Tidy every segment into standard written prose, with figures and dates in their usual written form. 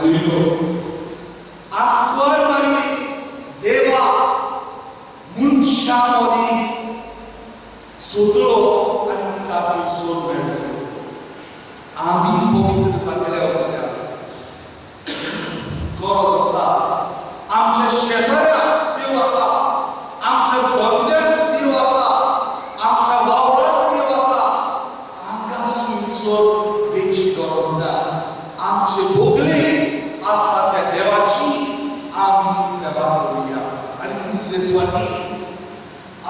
भयणो आत्वारमारी देवा मनशामध्ये सोदलो आणि म्हणला आपण सोड मेळटलो आम्ही पवित्र जातले वतल्या गरज आसा आमच्या शेजाऱ्याक देव आसा आमच्या बंद्याक देव आसा आमच्या वावराक देव आसा हांगा सुचोर वेची गरज ना आमचे भोगले आसा त्या देवाची आम्ही सेवा करूया आणि तिसरे स्वाती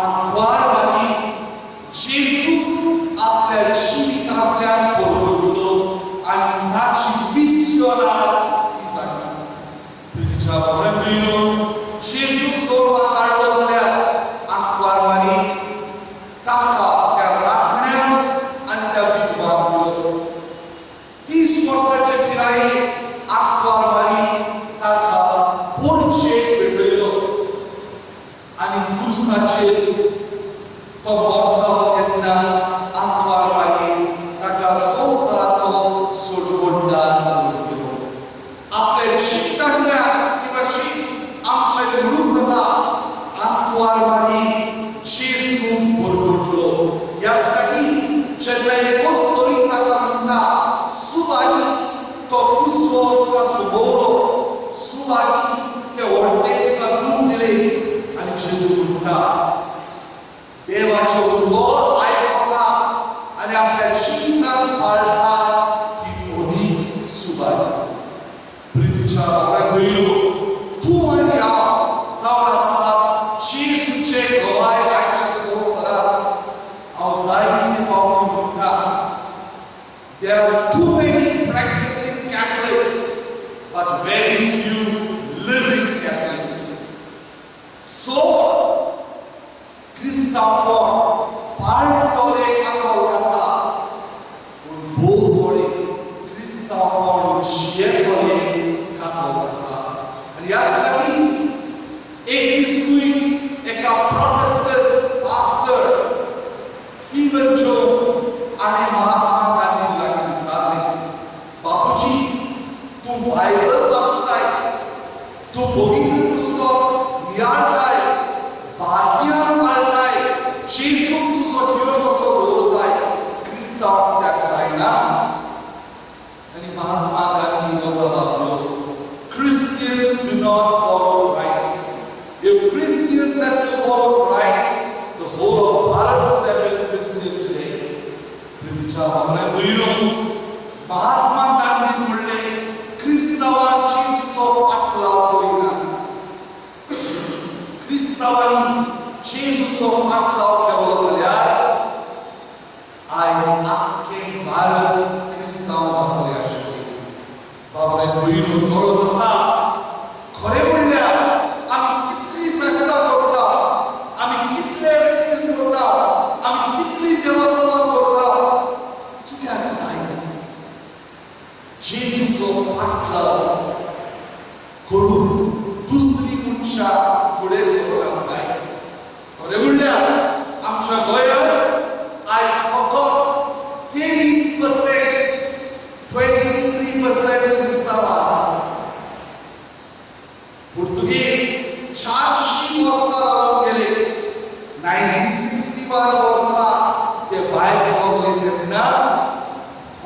आत्वारवादी जेजू आपल्या जिवितांतल्यान परगटलो आणि ताची मिशनार ती जाली प्रितीच्या भावनांनो जेजूक सोडवा काडलो जाल्यार आत्वारवादी ताका त्या राखण्याक आनी त्या विधवाक दिलो 30 वर्साचे पिराये आत्वारवादी ताका पोरचेक भेटयलो आणि क्रुसाचेर तो मरतालो तेन्ना आत्वारवादी ताका संवसाराचो सोडवणदार म्हणून केलो आपल्या जिवितांतल्यान ती भाशी आमचे म्हणून जाता आत्वारवादी जेजूक परगटलो ह्या साठी जेन्ना एपोस्तोली ताका म्हणटा सुवादी तो कुसवो तुका सुबोवलो सुवादी ते व्हडले तुका दूद दिले आणि जेजू म्हणटा देवाचे उद्गार आयकता आणि आपल्या जिवितांत पाळटा ती मोठी सुवादी प्रितीच्या भावनांनो तूं आनी हांव जावन आसात जेजूचे गवाय आयच्या संवसारांत हांव जायते फावटी म्हणटा There are too many practicing Catholics but very few living Catholics. So क्रिस्तांव पाळटले कांगो आसा पूण भोव थोडे क्रिस्तांव जियेतले कांगो आसा आनी ह्याच खातीर एक दिसूय एका प्रोटेस्टंट पास्टर स्टीवन जोन्स आनी महात्मा गांधी लागीं विचारलें बापूजी तूं बायबल वाचताय तूं पवित्र पुस्तक नियाळटाय भाग्यान पाळटाय जेजूक तुजो देव कसो दवरताय क्रिस्तांव त्याक जायना आनी महात्मा गांधी हो जवाब दिलो Christians do not follow Christ. If Christians had to follow Christ, the whole of Bharat would have been Christian today. प्रितीच्या भावनांनो महात्मा गांधी म्हणले क्रिस्तांवान जेजूचो पाटलाव करिना क्रिस्तांवानी जेजूचो पाटलाव केलो जाल्यार आयज आख्खे भारत क्रिस्तांव जातले आशिल्ले भावनांनो गरज आसा खरें म्हणल्यार आमी कितली फेस्तां करता आमी कितले रितीन करता आमी कितली देवस्थानां करता कित्याक जायना जेजूचो पाटलाव करून दुसरी मनशां फुडें सरोंक जाय खरें म्हणल्यार आमच्या गोंयांत आयज फकत 23% 23% क्रिस्तांव आसा पुर्तुगेज 400 वर्सां रावून गेले 1961 वर्सा ते भायर सरले तेन्ना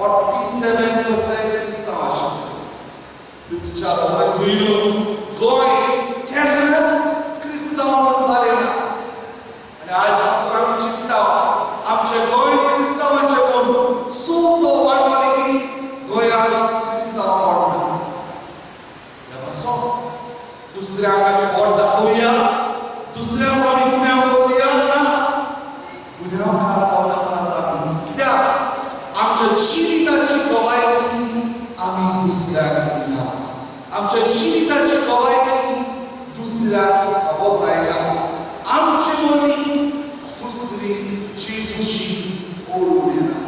47% क्रिस्तांव आशिल्ले प्रितीच्या भावनांनो गोंय केन्नाच क्रिस्तांव जालें ना आनी आज पासून आमी चिंतता आमचे गोंय क्रिस्तांवांचे कोण तो वाडो लेगीत गोंयांत क्रिस्तांव वाडना ह्या पासो दुसऱ्यांक आमी बोट दाखोवया दुसऱ्यांचो आमी गुन्यांव करुया ना गुन्यांवकार जावन आसात आमी कित्याक आमच्या जिविताची गवायकी आमी दुसऱ्यांक दिना आमच्या जिविताची गवायकी दुसऱ्याक खावो जायना आमची बोली दुसरी जेजूची ओळख